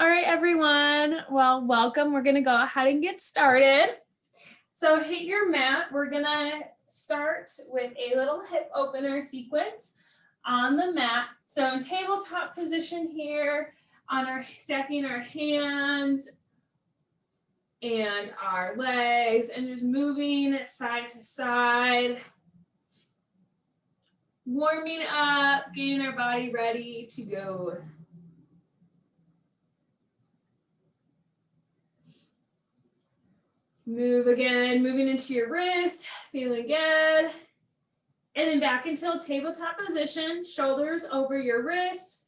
All right, everyone. Well, welcome. We're going to go ahead and get started. So hit your mat. We're going to start with a little hip opener sequence on the mat. So in tabletop position here, stacking our hands and our legs and just moving side to side, warming up, getting our body ready to go. Move again, moving into your wrist, feeling good. And then back into tabletop position, shoulders over your wrists,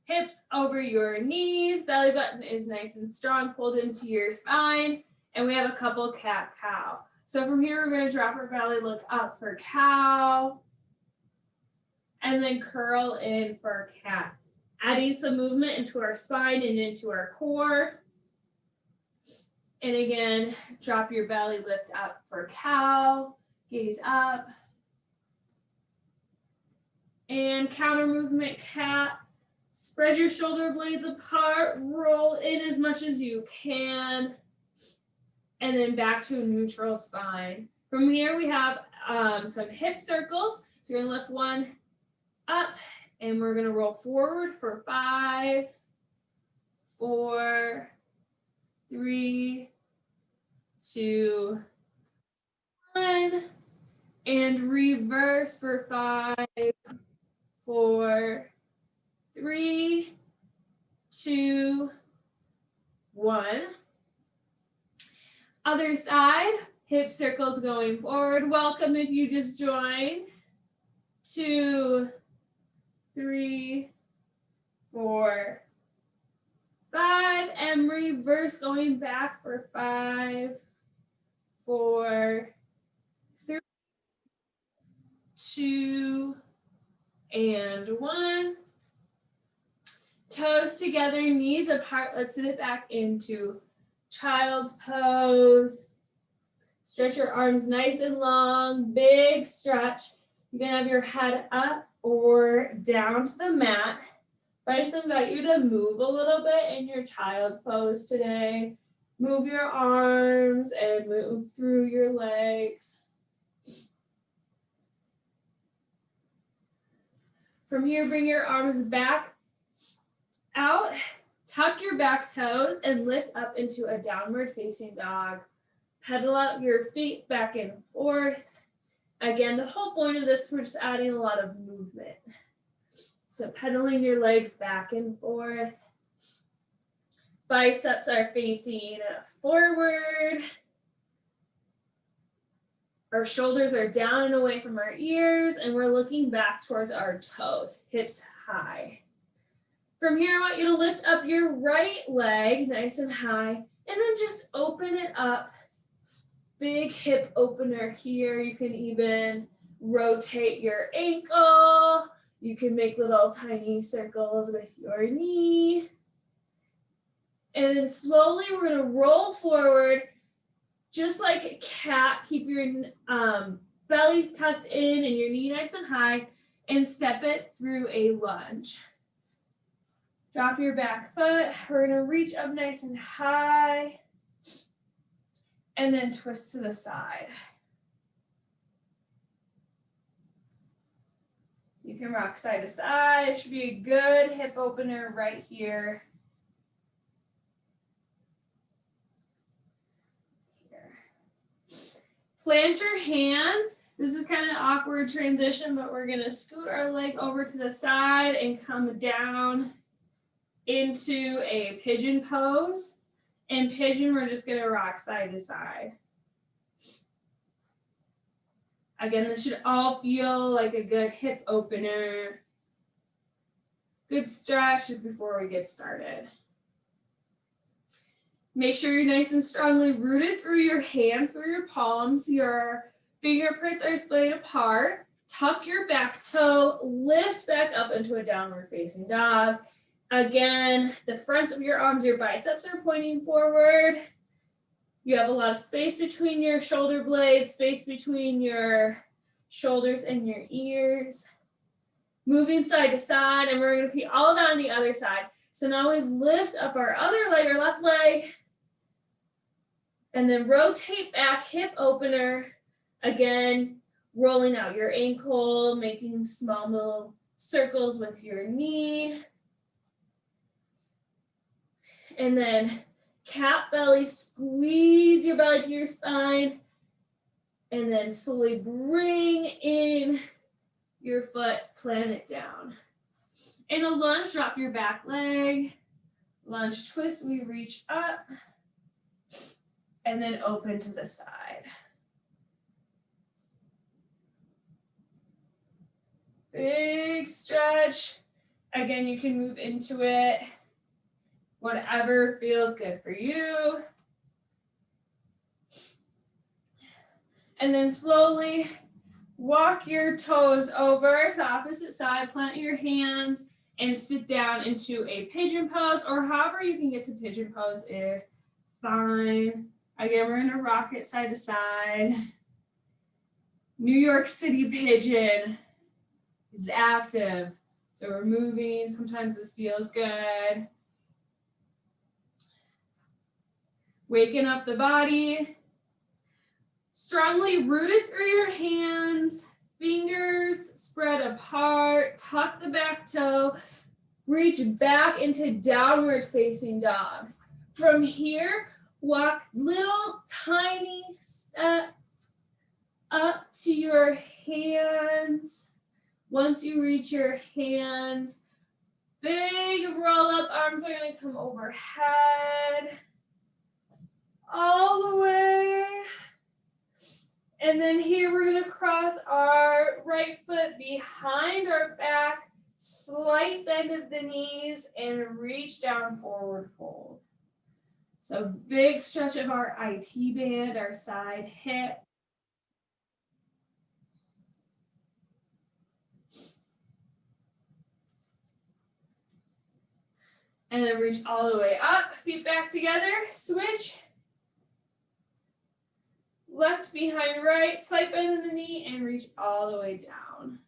hips over your knees, belly button is nice and strong, pulled into your spine, and we have a couple cat-cow. So from here, we're going to drop our belly, look up for cow, and then curl in for cat. Adding some movement into our spine and into our core. And again, drop your belly, lift up for cow, gaze up. And counter movement, cat. Spread your shoulder blades apart, roll in as much as you can. And then back to a neutral spine. From here, we have some hip circles. So you're gonna lift one up and we're gonna roll forward for 5, 4, 3, 2, 1, and reverse for 5, 4, 3, 2, 1. Other side, hip circles going forward. Welcome if you just joined. 2, 3, 4, 5, and reverse going back for 5, 4, 3, 2, and 1. Toes together, knees apart. Let's sit it back into child's pose. Stretch your arms nice and long, big stretch. You're gonna have your head up or down to the mat. But I just invite you to move a little bit in your child's pose today. Move your arms and move through your legs. From here, bring your arms back out, tuck your back toes, and lift up into a downward facing dog. Pedal out your feet back and forth. Again, the whole point of this, we're just adding a lot of movement. So pedaling your legs back and forth. Biceps are facing forward. Our shoulders are down and away from our ears, and we're looking back towards our toes, hips high. From here, I want you to lift up your right leg nice and high, and then just open it up. Big hip opener here. You can even rotate your ankle. You can make little tiny circles with your knee. And then slowly we're going to roll forward just like a cat. Keep your belly tucked in and your knee nice and high, and step it through a lunge. Drop your back foot. We're going to reach up nice and high and then twist to the side. You can rock side to side. It should be a good hip opener right here. Plant your hands. This is kind of an awkward transition, but we're gonna scoot our leg over to the side and come down into a pigeon pose. In pigeon, we're just gonna rock side to side. Again, this should all feel like a good hip opener. Good stretch before we get started. Make sure you're nice and strongly rooted through your hands, through your palms. Your fingerprints are splayed apart. Tuck your back toe, lift back up into a downward facing dog. Again, the fronts of your arms, your biceps are pointing forward. You have a lot of space between your shoulder blades, space between your shoulders and your ears. Moving side to side, and we're going to repeat all of that on the other side. So now we lift up our other leg, our left leg, and then rotate back, hip opener. Again, rolling out your ankle, making small little circles with your knee. And then cat belly, squeeze your belly to your spine. And then slowly bring in your foot, plant it down. In a lunge, drop your back leg. Lunge twist, we reach up. And then open to the side. Big stretch. Again, you can move into it. Whatever feels good for you. And then slowly walk your toes over to the opposite side, plant your hands, and sit down into a pigeon pose, or however you can get to pigeon pose is fine. Again, we're gonna rock it side to side. New York City pigeon is active, so we're moving. Sometimes this feels good. Waking up the body. Strongly rooted through your hands, fingers spread apart, tuck the back toe, reach back into downward facing dog. From here, walk little tiny steps up to your hands. Once you reach your hands, big roll up, arms are gonna come overhead, all the way. And then here we're gonna cross our right foot behind our back, slight bend of the knees, and reach down, forward fold. So big stretch of our IT band, our side hip. And then reach all the way up, feet back together, switch. Left behind right, slight bend in the knee, and reach all the way down.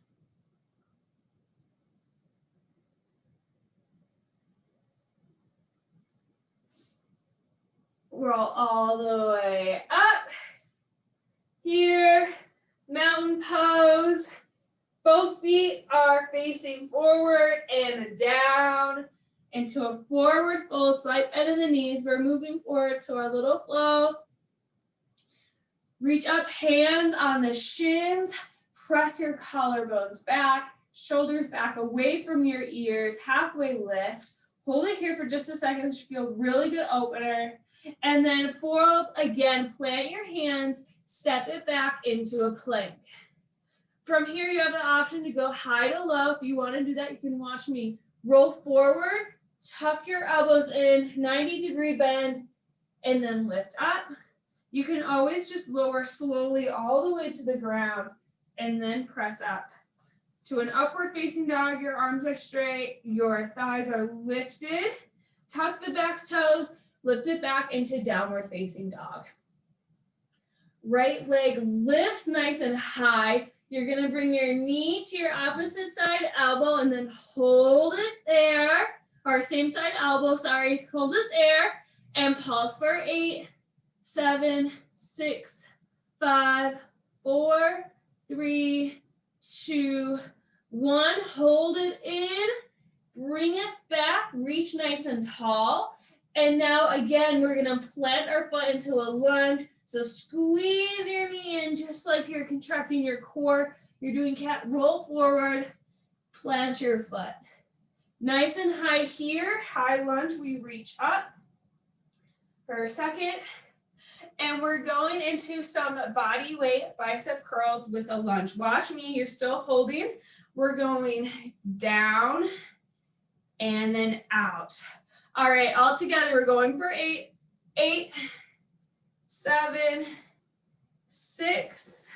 Roll all the way up. Here, mountain pose. Both feet are facing forward and down into a forward fold, slight bend in the knees. We're moving forward to our little flow. Reach up, hands on the shins, press your collarbones back, shoulders back away from your ears, halfway lift. Hold it here for just a second. This should feel really good opener. And then fold again, plant your hands, step it back into a plank. From here, you have the option to go high to low. If you want to do that, you can watch me roll forward, tuck your elbows in, 90-degree bend, and then lift up. You can always just lower slowly all the way to the ground and then press up. To an upward facing dog, your arms are straight, your thighs are lifted. Tuck the back toes, lift it back into downward facing dog. Right leg lifts nice and high. You're gonna bring your knee to your opposite side elbow and then hold it there. Or same side elbow, sorry, hold it there. And pulse for 8, 7, 6, 5, 4, 3, 2, 1. Hold it in, bring it back, reach nice and tall. And now again, we're gonna plant our foot into a lunge. So squeeze your knee in just like you're contracting your core. You're doing cat, roll forward, plant your foot. Nice and high here, high lunge, we reach up for a second. And we're going into some body weight bicep curls with a lunge. Watch me, you're still holding. We're going down and then out. All right, all together, we're going for 8, 8, 7, 6,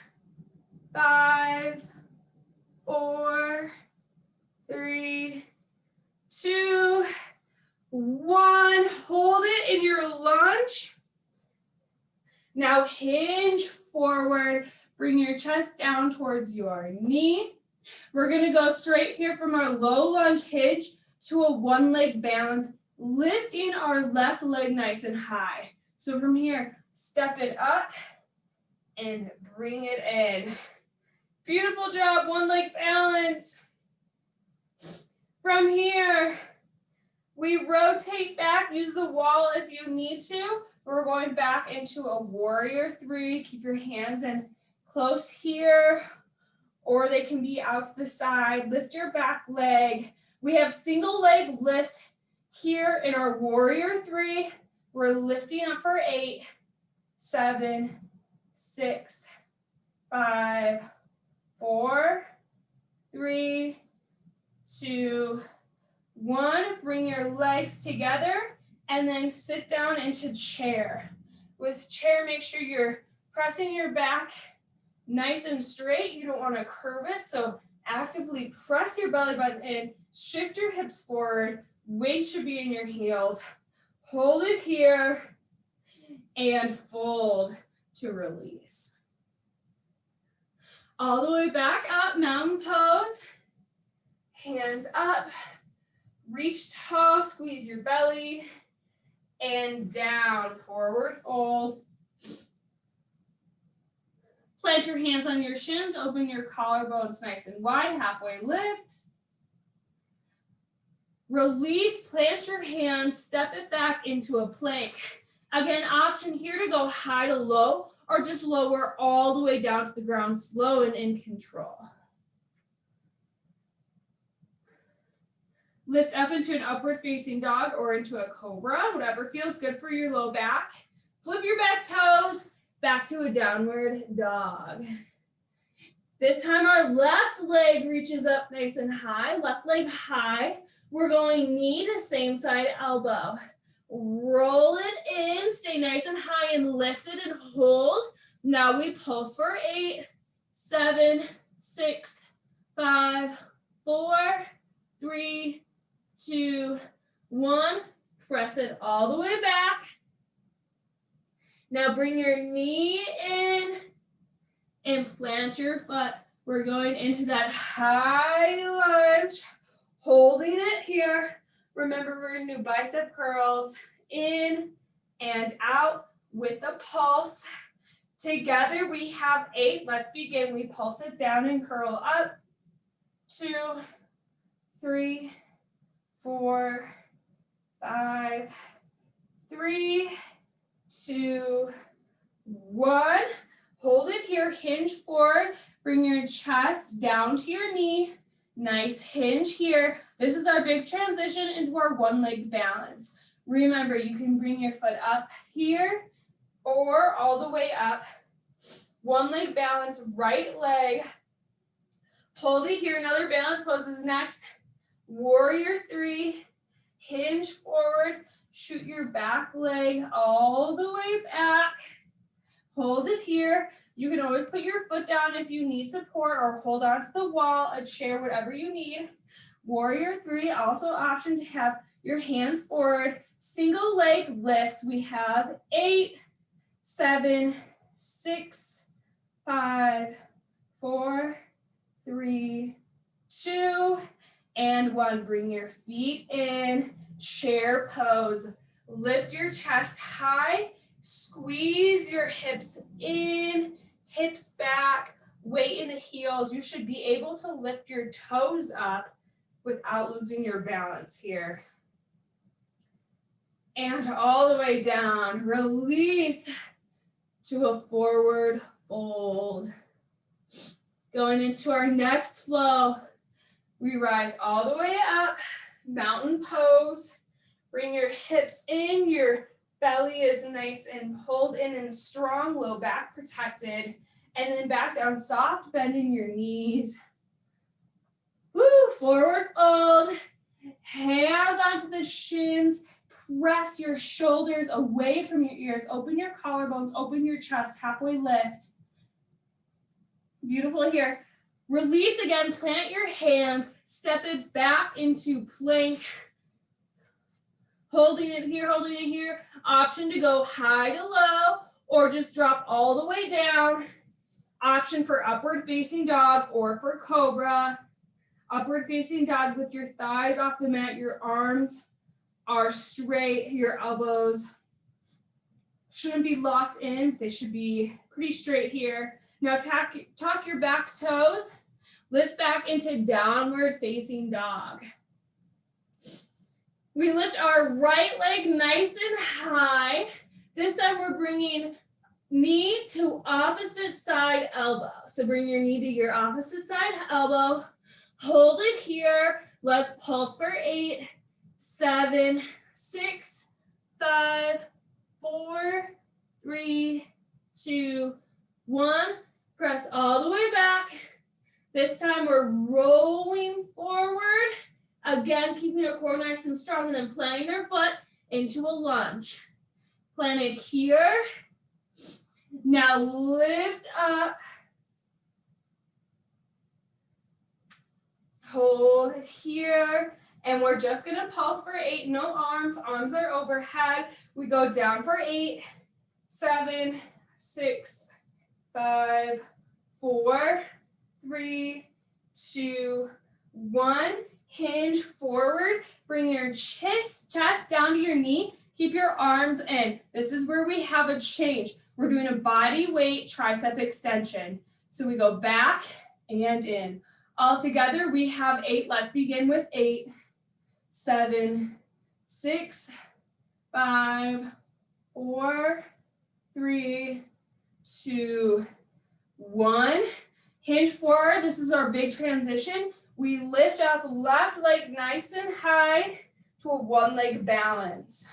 5, 4, 3, 2, 1. Hold it in your lunge. Now hinge forward, bring your chest down towards your knee. We're gonna go straight here from our low lunge hinge to a one leg balance, lifting our left leg nice and high. So from here, step it up and bring it in. Beautiful job, one leg balance. From here, we rotate back, use the wall if you need to. We're going back into a warrior three. Keep your hands in close here, or they can be out to the side. Lift your back leg. We have single leg lifts here in our warrior three. We're lifting up for 8, 7, 6, 5, 4, 3, 2, 1. Bring your legs together and then sit down into chair. With chair, make sure you're pressing your back nice and straight. You don't want to curve it, so actively press your belly button in, shift your hips forward, weight should be in your heels. Hold it here and fold to release. All the way back up, mountain pose. Hands up, reach tall, squeeze your belly, and down, forward fold. Plant your hands on your shins, open your collarbones nice and wide, halfway lift. Release, plant your hands, step it back into a plank. Again, option here to go high to low, or just lower all the way down to the ground, slow and in control. Lift up into an upward facing dog or into a cobra, whatever feels good for your low back. Flip your back toes, back to a downward dog. This time our left leg reaches up nice and high, left leg high. We're going knee to same side elbow. Roll it in, stay nice and high and lift it and hold. Now we pulse for 8, 7, 6, 5, 4, 3, 2, 1. Press it all the way back. Now bring your knee in and plant your foot. We're going into that high lunge, holding it here. Remember, we're going to do bicep curls in and out with a pulse. Together we have 8. Let's begin. We pulse it down and curl up. 2, 3, 4, 5, 3, 2, 1. Hold it here, hinge forward. Bring your chest down to your knee. Nice hinge here. This is our big transition into our one leg balance. Remember, you can bring your foot up here or all the way up. One leg balance, right leg. Hold it here. Another balance pose is next. Warrior 3. Hinge forward. Shoot your back leg all the way back. Hold it here. You can always put your foot down if you need support or hold on to the wall, a chair, whatever you need. Warrior 3, also option to have your hands forward. Single leg lifts. We have 8, 7, 6, 5, 4, 3, 2, and 1. Bring your feet in. Chair pose. Lift your chest high. Squeeze your hips in, hips back, weight in the heels. You should be able to lift your toes up without losing your balance here. And all the way down. Release to a forward fold. Going into our next flow, we rise all the way up, mountain pose. Bring your hips in, your belly is nice and pulled in and strong, low back protected. And then back down, soft bend in your knees. Woo, forward fold. Hands onto the shins. Press your shoulders away from your ears. Open your collarbones, open your chest, halfway lift. Beautiful here. Release again, plant your hands, step it back into plank. Holding it here. Option to go high to low or just drop all the way down. Option for upward facing dog or for cobra. Upward facing dog, lift your thighs off the mat, your arms are straight, your elbows shouldn't be locked in, they should be pretty straight here. Now tuck your back toes, lift back into downward facing dog. We lift our right leg nice and high. This time we're bringing knee to opposite side elbow. So bring your knee to your opposite side elbow. Hold it here. Let's pulse for 8, 7, 6, 5, 4, 3, 2, 1. Press all the way back. This time we're rolling forward. Again, keeping your core nice and strong, and then planting your foot into a lunge. Plant it here. Now lift up. Hold it here. And we're just gonna pulse for 8, no arms. Arms are overhead. We go down for 8, 7, 6, 5, 4, 3, 2, 1. Hinge forward, bring your chest down to your knee, keep your arms in. This is where we have a change. We're doing a body weight tricep extension. So we go back and in. All together we have 8. Let's begin with 8, 7, 6, 5, 4, 3, 2, 1. Hinge forward, this is our big transition. We lift up left leg nice and high to a one leg balance.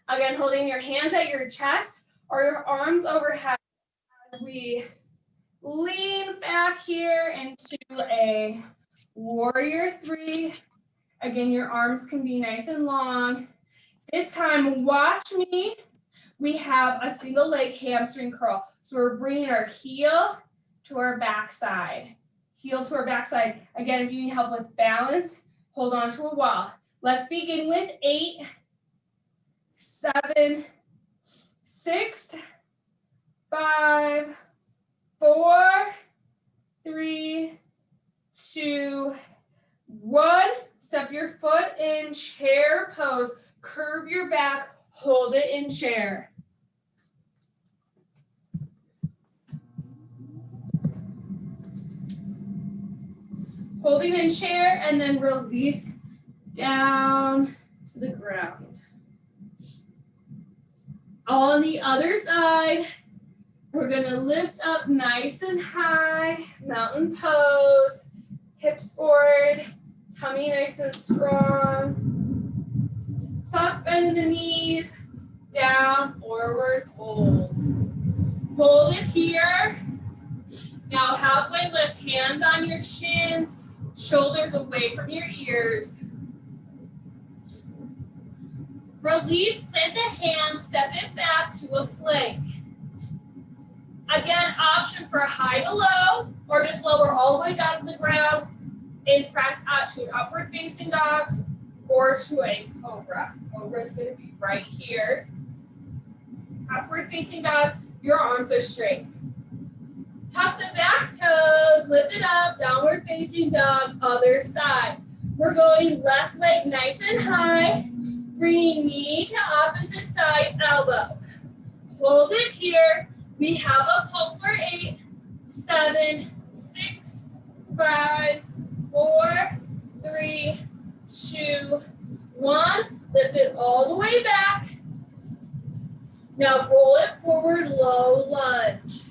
Again, holding your hands at your chest or your arms overhead as we lean back here into a warrior 3. Again, your arms can be nice and long. This time, watch me. We have a single leg hamstring curl. So we're bringing our heel to our backside. Heel to our backside. Again, if you need help with balance, hold on to a wall. Let's begin with 8, 7, 6, 5, 4, 3, 2, 1. Step your foot in chair pose. Curve your back, hold it in chair. Holding in chair and then release down to the ground. All on the other side, we're gonna lift up nice and high, mountain pose, hips forward, tummy nice and strong. Soft bend in the knees, down, forward, hold. Hold it here. Now halfway lift, hands on your shins, shoulders away from your ears. Release, plant the hands, step it back to a plank. Again, option for high to low, or just lower all the way down to the ground and press out to an upward facing dog or to a cobra. Cobra is gonna be right here. Upward facing dog, your arms are straight. Tuck the back toes, lift it up, downward facing dog, other side. We're going left leg nice and high, bringing knee to opposite side elbow. Hold it here. We have a pulse for 8, 7, 6, 5, 4, 3, 2, 1. Lift it all the way back. Now roll it forward, low lunge.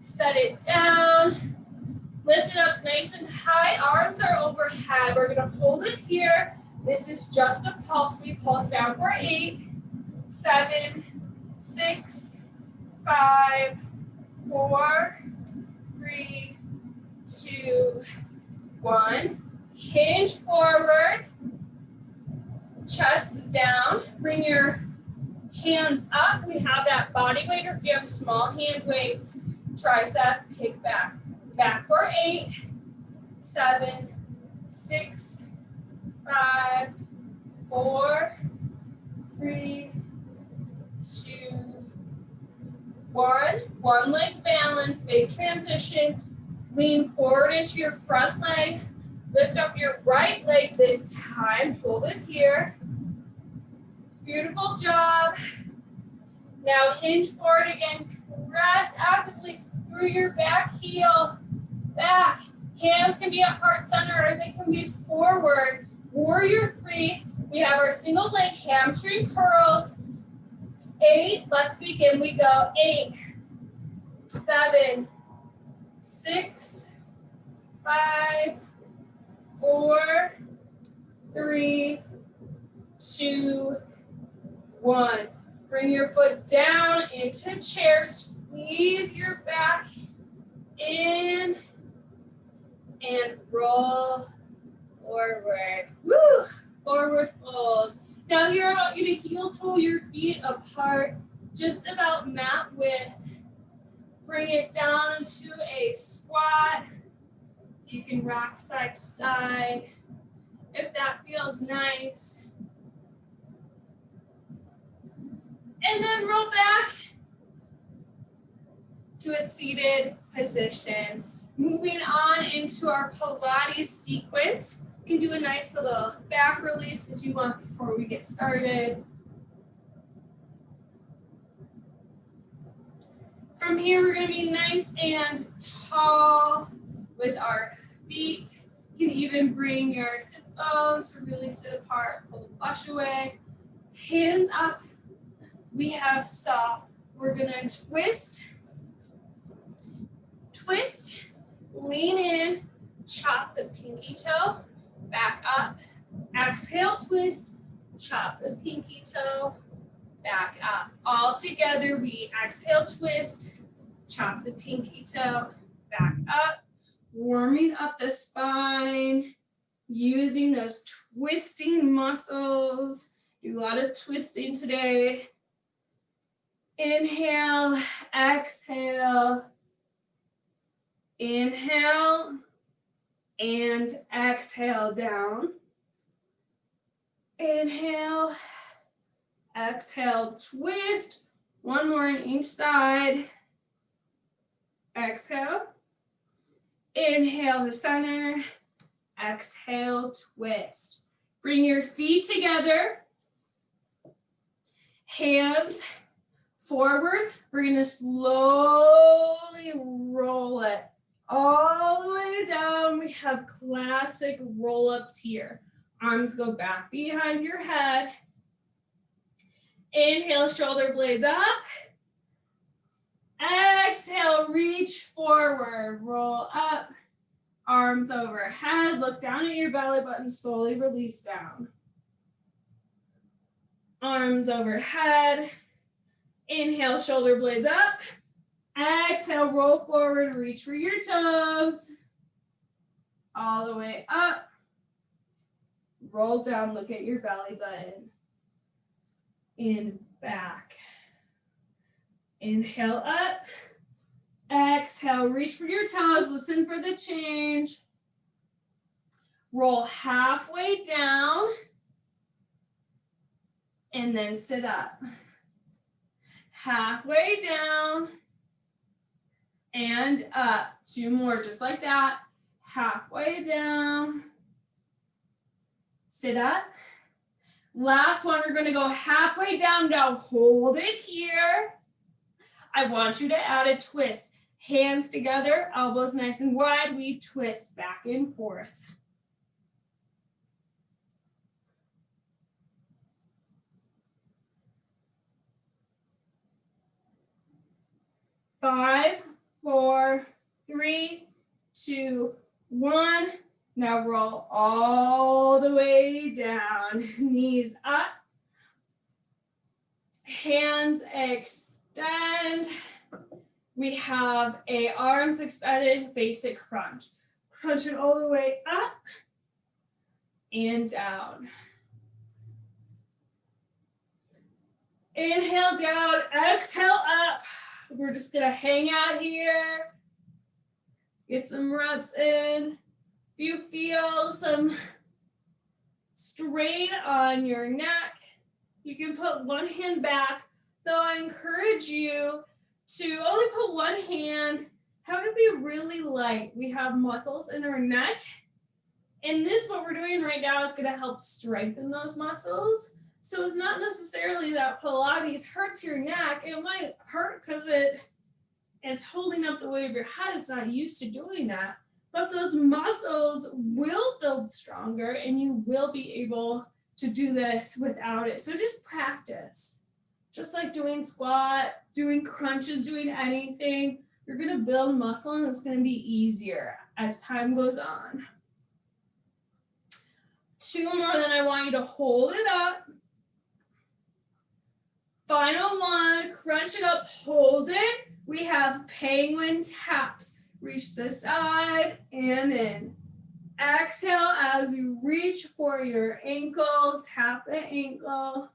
Set it down, lift it up nice and high, arms are overhead. We're gonna hold it here. This is just a pulse. We pulse down for 8, 7, 6, 5, 4, 3, 2, 1. Hinge forward, chest down, bring your hands up. We have that body weight, or if you have small hand weights, tricep, kick back. Back for 8, 7, 6, 5, 4, 3, 2, 1. One leg balance, big transition. Lean forward into your front leg. Lift up your right leg this time. Hold it here. Beautiful job. Now hinge forward again. Press actively through your back heel. Back. Hands can be at heart center or they can be forward. Warrior 3. We have our single leg hamstring curls. 8. Let's begin. We go 8, 7, 6, 5, 4, 3, 2, 1. Bring your foot down into chair. Squeeze your back in and roll forward. Woo! Forward fold. Now here I want you to heel toe your feet apart, just about mat width. Bring it down into a squat. You can rock side to side if that feels nice. And then roll back to a seated position. Moving on into our Pilates sequence. You can do a nice little back release if you want before we get started. From here, we're going to be nice and tall with our feet. You can even bring your sits bones to really sit apart, pull the flesh away. Hands up. We have saw. We're going to twist, twist, lean in, chop the pinky toe, back up. Exhale, twist, chop the pinky toe, back up. All together, we exhale, twist, chop the pinky toe, back up. Warming up the spine, using those twisting muscles. Do a lot of twisting today. Inhale, exhale, inhale, and exhale down. Inhale, exhale, twist. One more on each side. Exhale. Inhale to center. Exhale, twist. Bring your feet together. Hands forward. We're going to slowly roll it all the way down. We have classic roll-ups here. Arms go back behind your head. Inhale, shoulder blades up. Exhale, reach forward, roll up. Arms overhead, look down at your belly button, slowly release down. Arms overhead. Inhale, shoulder blades up. Exhale, roll forward, reach for your toes. All the way up. Roll down, look at your belly button. In, back. Inhale up. Exhale, reach for your toes. Listen for the change. Roll halfway down. And then sit up. Halfway down. And up. 2 more, just like that. Halfway down. Sit up. Last one, we're going to go halfway down. Now hold it here. I want you to add a twist. Hands together, elbows nice and wide. We twist back and forth. Five, 4, 3, 2, 1. Now roll all the way down. Knees up. Hands extend. We have a arms extended basic crunch. Crunch it all the way up and down. Inhale down, exhale up. We're just gonna hang out here. Get some reps in. If you feel some strain on your neck, you can put one hand back, though I encourage you to only put one hand, have it be really light. We have muscles in our neck. And this, what we're doing right now, is going to help strengthen those muscles. So it's not necessarily that Pilates hurts your neck. It might hurt because it's holding up the weight of your head. It's not used to doing that. But those muscles will build stronger and you will be able to do this without it. So just practice. Just like doing squat, doing crunches, doing anything, you're going to build muscle and it's going to be easier as time goes on. 2 more, then I want you to hold it up. Final one, crunch it up, hold it. We have penguin taps. Reach the side and in. Exhale as you reach for your ankle, tap the ankle.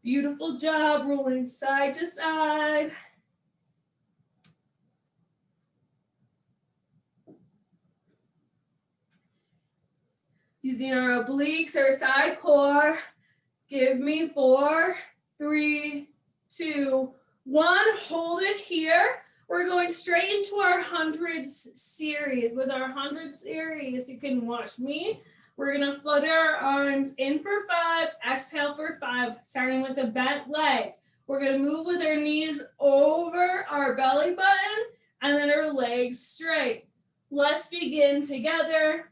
Beautiful job, rolling side to side. Using our obliques, our side core. Give me 4, 3, 2, 1. Hold it here. We're going straight into our hundreds series. With our 100 series, you can watch me. We're going to flutter our arms in for 5, exhale for 5, starting with a bent leg. We're going to move with our knees over our belly button and then our legs straight. Let's begin together.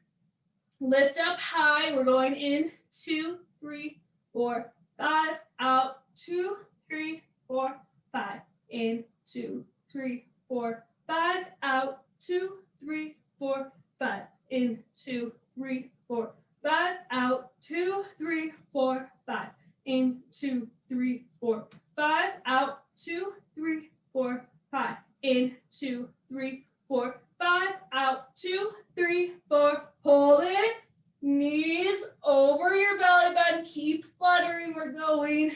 Lift up high. We're going in 2, 3, 4, 5, out 2, 3, 4, 5, in 2, 3, 4, 5, out 2, 3, 4, 5, in 2, 3, 4, 5, out 2, 3, 4, 5, in 2, 3, 4, 5, out 2, 3, 4, 5, in 2, 3, 4, 5, out 2, 3, 4, hold it. Knees over your belly button, keep fluttering. We're going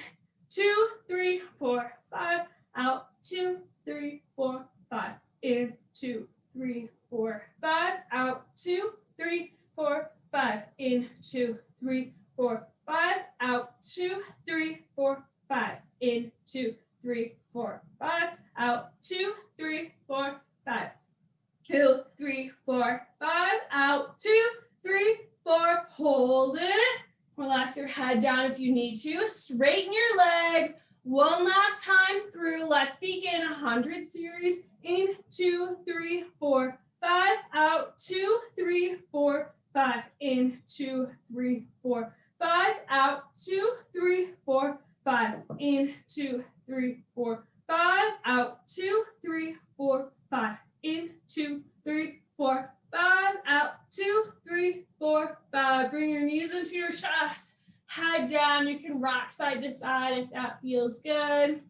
2, 3, 4, 5, out 2, 3, 4, 5, in 2, 3, 4, 5, out 2, 3, 4, 5, in 2, 3, 4, 5, out 2, 3, 4, 5, in 2, 3, 4, 5, out 2, 3, 4, 5, 2, 3, 4, 5, out 2, 3, 4, hold it. Relax your head down if you need to. Straighten your legs. One last time through. Let's begin 100 series. In 2, 3, 4, 5, out 2, 3, 4, 5, in 2, 3, 4, 5, out 2, 3, 4, 5, in 2, 3, 4, 5, out 2, 3, 4, 5, in 2, 3, 4, 5, out 2, 3, 4, 5. Bring your knees into your chest. Head down. You can rock side to side if that feels good.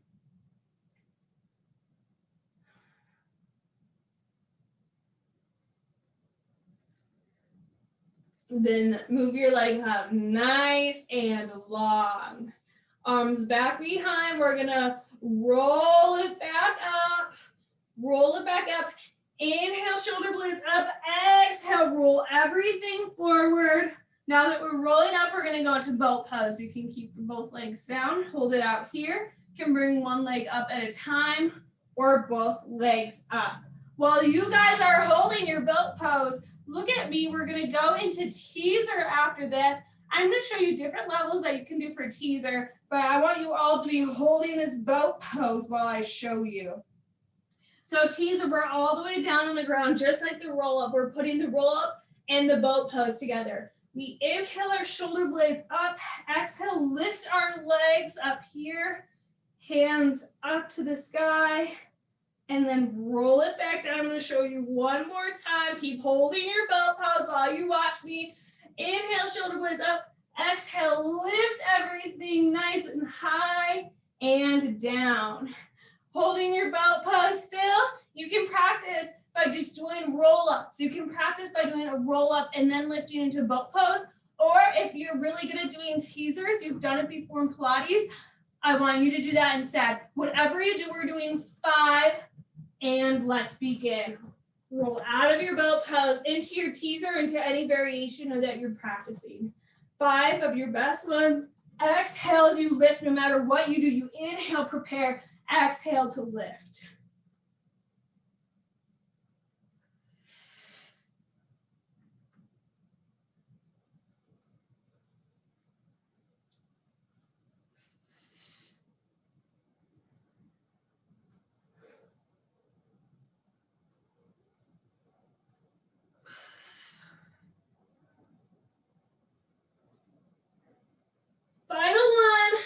Then move your legs up nice and long. Arms back behind. We're going to roll it back up. Roll it back up. Inhale, shoulder blades up. Exhale, roll everything forward. Now that we're rolling up, we're going to go into boat pose. You can keep both legs down. Hold it out here. You can bring one leg up at a time or both legs up. While you guys are holding your boat pose, look at me. We're going to go into teaser after this. I'm going to show you different levels that you can do for teaser, but I want you all to be holding this boat pose while I show you. So teaser, we're all the way down on the ground, just like the roll up. We're putting the roll up and the boat pose together. We inhale our shoulder blades up, exhale, lift our legs up here, hands up to the sky, and then roll it back down. I'm going to show you one more time. Keep holding your boat pose while you watch me. Inhale, shoulder blades up, exhale, lift everything nice and high and down. Holding your boat pose still, you can practice by just doing roll-ups. You can practice by doing a roll-up and then lifting into a boat pose. Or if you're really good at doing teasers, you've done it before in Pilates, I want you to do that instead. Whatever you do, we're doing 5, and let's begin. Roll out of your boat pose into your teaser, into any variation that you're practicing. 5 of your best ones. Exhale as you lift. No matter what you do, you inhale, prepare, exhale to lift. Final one.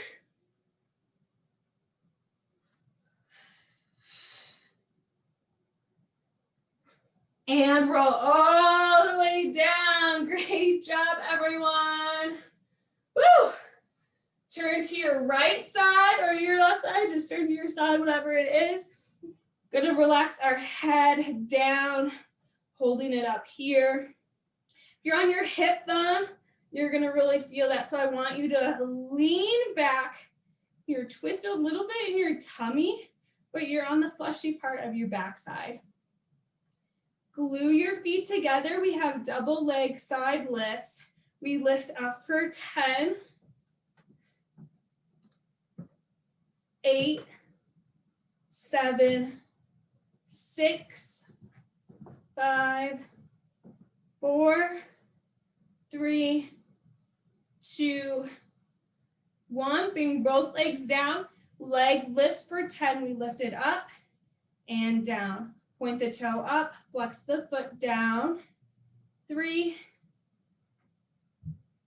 And roll all the way down. Great job, everyone. Woo! Turn to your right side or your left side. Just turn to your side, whatever it is. Gonna relax our head down, holding it up here. If you're on your hip bone, you're gonna really feel that. So I want you to lean back. You're twisted a little bit in your tummy, but you're on the fleshy part of your backside. Glue your feet together. We have double leg side lifts. We lift up for 10, 8, 7, 6, 5, 4, 3, 2, 1. Bring both legs down. Leg lifts for 10. We lift it up and down. Point the toe up, flex the foot down. 3,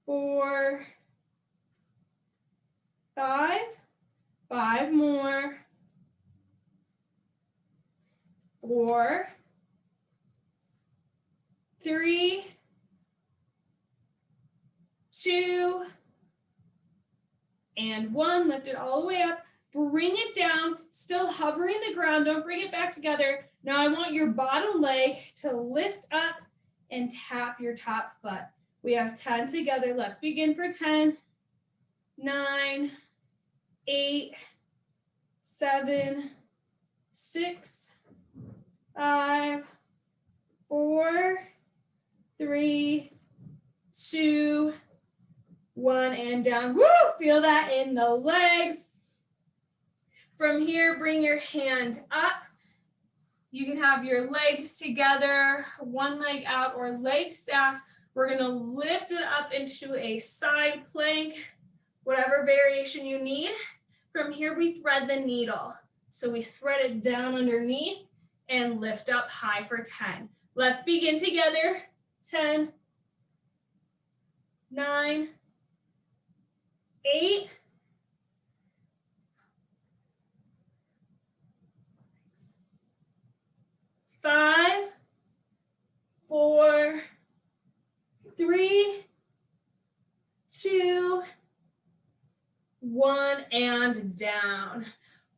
4, 5. 5 more. 4, 3, 2, and 1. Lift it all the way up. Bring it down, still hovering the ground. Don't bring it back together. Now I want your bottom leg to lift up and tap your top foot. We have 10 together. Let's begin for 10, 9, 8, 7, 6, 5, 4, 3, 2, 1, and down. Woo! Feel that in the legs. From here, bring your hand up. You can have your legs together, one leg out or leg stacked. We're gonna lift it up into a side plank, whatever variation you need. From here, we thread the needle. So we thread it down underneath and lift up high for 10. Let's begin together. 10, 9, 8, 5, 4, 3, 2, 1, and down.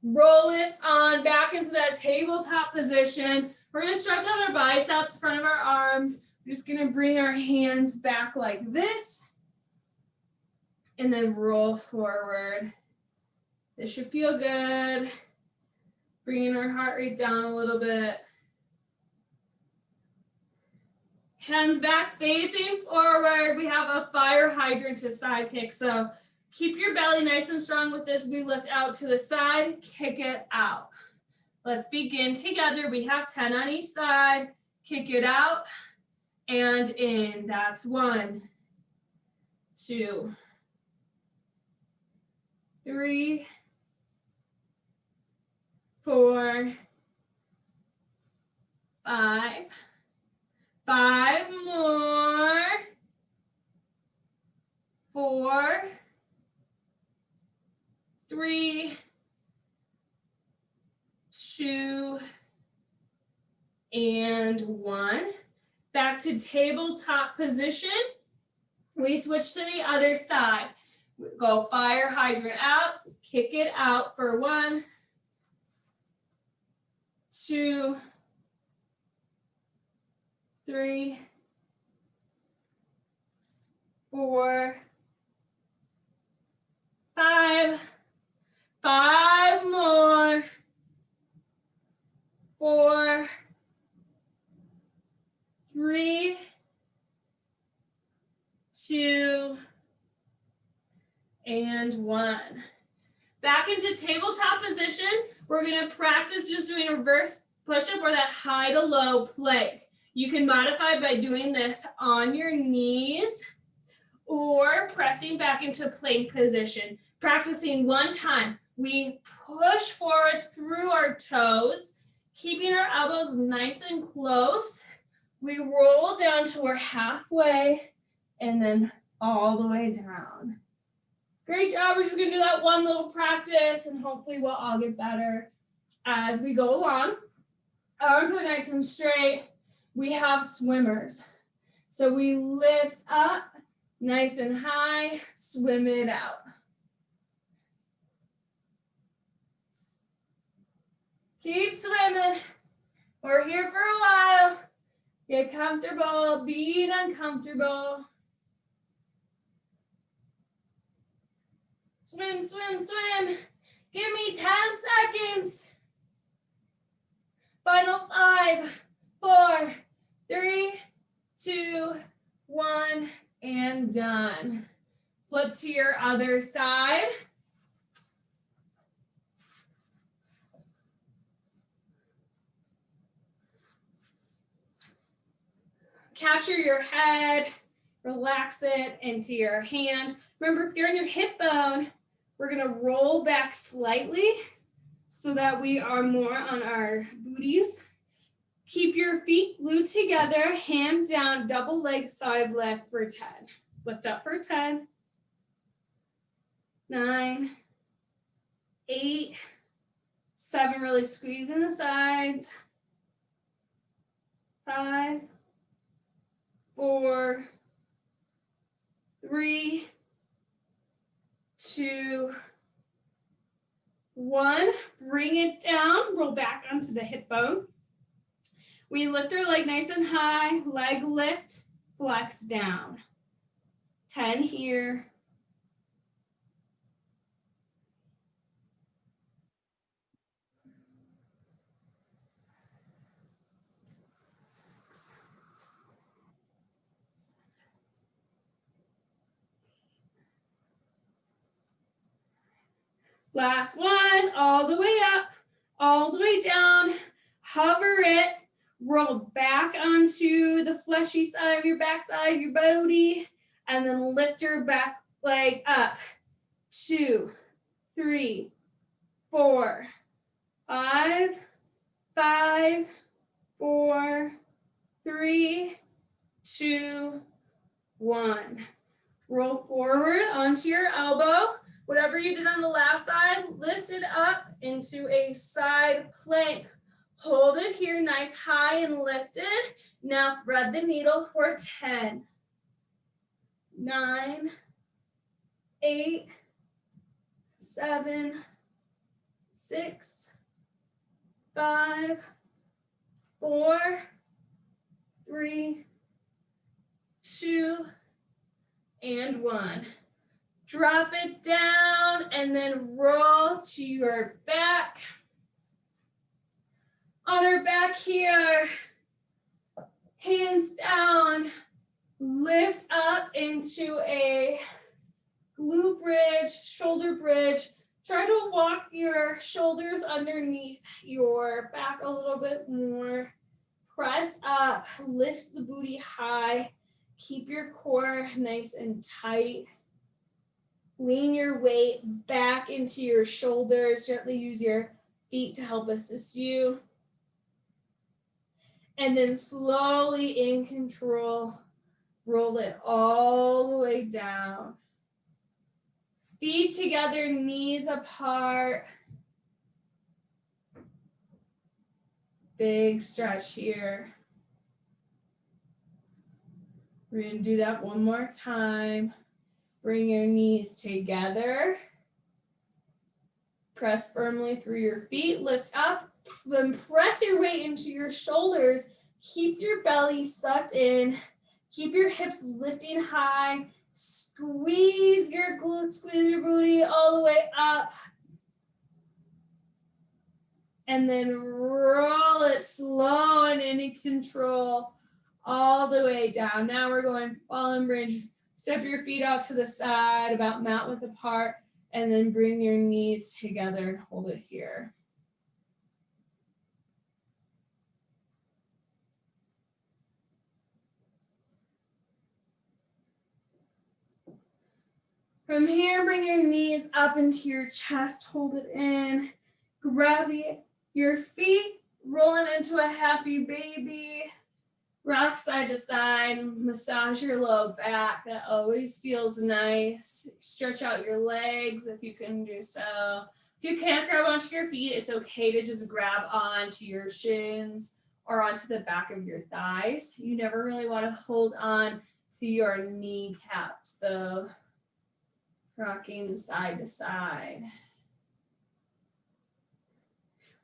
Roll it on back into that tabletop position. We're gonna stretch out our biceps, front of our arms. We're just gonna bring our hands back like this and then roll forward. This should feel good. Bringing our heart rate down a little bit. Hands back facing forward. We have a fire hydrant to side kick. So keep your belly nice and strong with this. We lift out to the side, kick it out. Let's begin together. We have 10 on each side. Kick it out and in. That's 1, 2, 3, 4, 5. 5 more. 4, 3, 2, and 1. Back to tabletop position. We switch to the other side. Go fire hydrant out, kick it out for 1, 2, 3, 4, 5. 5 more. 4, 3, 2, and and 1. Back into tabletop position. We're going to practice just doing a reverse push-up or that high to low plank. You can modify by doing this on your knees or pressing back into plank position. Practicing one time. We push forward through our toes, keeping our elbows nice and close. We roll down till we're halfway and then all the way down. Great job. We're just going to do that one little practice and hopefully we'll all get better as we go along. Arms are nice and straight. We have swimmers. So we lift up nice and high, swim it out. Keep swimming. We're here for a while. Get comfortable being uncomfortable. Swim, swim, swim. Give me 10 seconds. Final 5, 4, 3, 2, 1, and done. Flip to your other side. Capture your head, relax it into your hand. Remember, if you're on your hip bone, we're gonna roll back slightly so that we are more on our booties. Keep your feet glued together, hand down, double leg side lift for 10. Lift up for 10, 9, 8, 7, really squeeze in the sides, 5, 4, 3, 2, 1. Bring it down, roll back onto the hip bone. We lift our leg nice and high, leg lift, flex down. 10 here. Last one, all the way up, all the way down, hover it, roll back onto the fleshy side of your backside, your booty, and then lift your back leg up. 2, 3, 4, 5, 5, 4, 3, 2, 1. Roll forward onto your elbow. Whatever you did on the left side, lift it up into a side plank. Hold it here, nice, high and lifted. Now thread the needle for 10, 9, 8, 7, 6, 5, 4, 3, 2, and 1. Drop it down and then roll to your back. On our back here, hands down, lift up into a glute bridge, shoulder bridge. Try to walk your shoulders underneath your back a little bit more. Press up, lift the booty high. Keep your core nice and tight. Lean your weight back into your shoulders. Gently use your feet to help assist you. And then slowly, in control, roll it all the way down. Feet together, knees apart. Big stretch here. We're going to do that one more time. Bring your knees together. Press firmly through your feet. Lift up. Then press your weight into your shoulders. Keep your belly sucked in. Keep your hips lifting high. Squeeze your glutes, squeeze your booty all the way up. And then roll it slow and in control all the way down. Now we're going fallen bridge. Step your feet out to the side, about mat width apart. And then bring your knees together and hold it here. From here, bring your knees up into your chest, hold it in. Grab your feet, rolling into a happy baby. Rock side to side, massage your low back. That always feels nice. Stretch out your legs if you can do so. If you can't grab onto your feet, it's okay to just grab onto your shins or onto the back of your thighs. You never really want to hold on to your kneecaps though. Rocking side to side.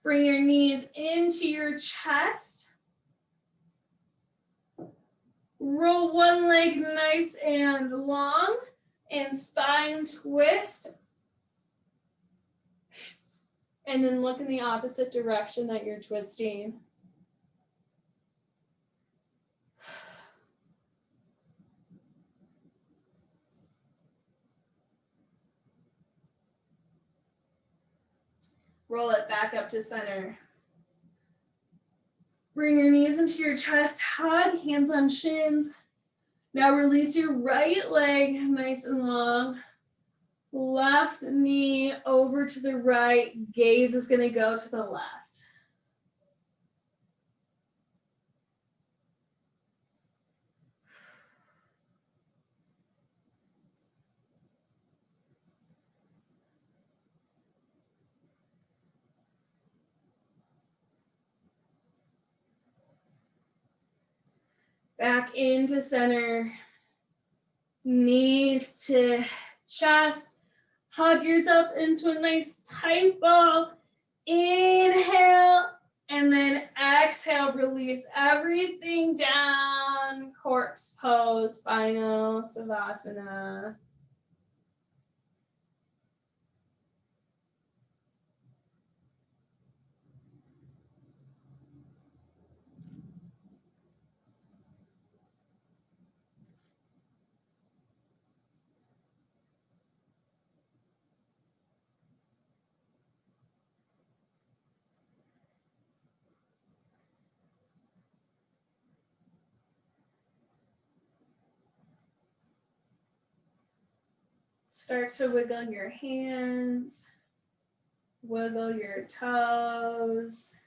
Bring your knees into your chest. Roll one leg nice and long and spine twist. And then look in the opposite direction that you're twisting. Roll it back up to center. Bring your knees into your chest, hug, hands on shins. Now release your right leg nice and long. Left knee over to the right, gaze is going to go to the left. Back into center, knees to chest, hug yourself into a nice tight ball. Inhale, and then exhale, release everything down, corpse pose, final Savasana. Start to wiggle your hands, wiggle your toes,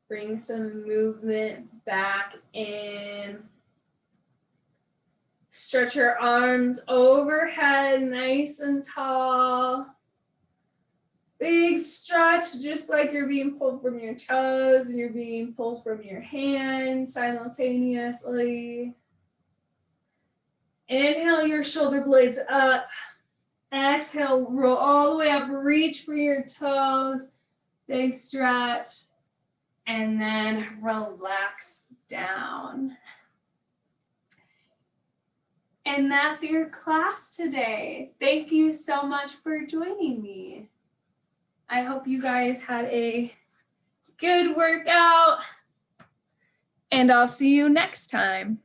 bring some movement back in. Stretch your arms overhead, nice and tall. Big stretch, just like you're being pulled from your toes and you're being pulled from your hands simultaneously. Inhale your shoulder blades up. Exhale, roll all the way up, reach for your toes. Big stretch. And then relax down. And that's your class today. Thank you so much for joining me. I hope you guys had a good workout. And I'll see you next time.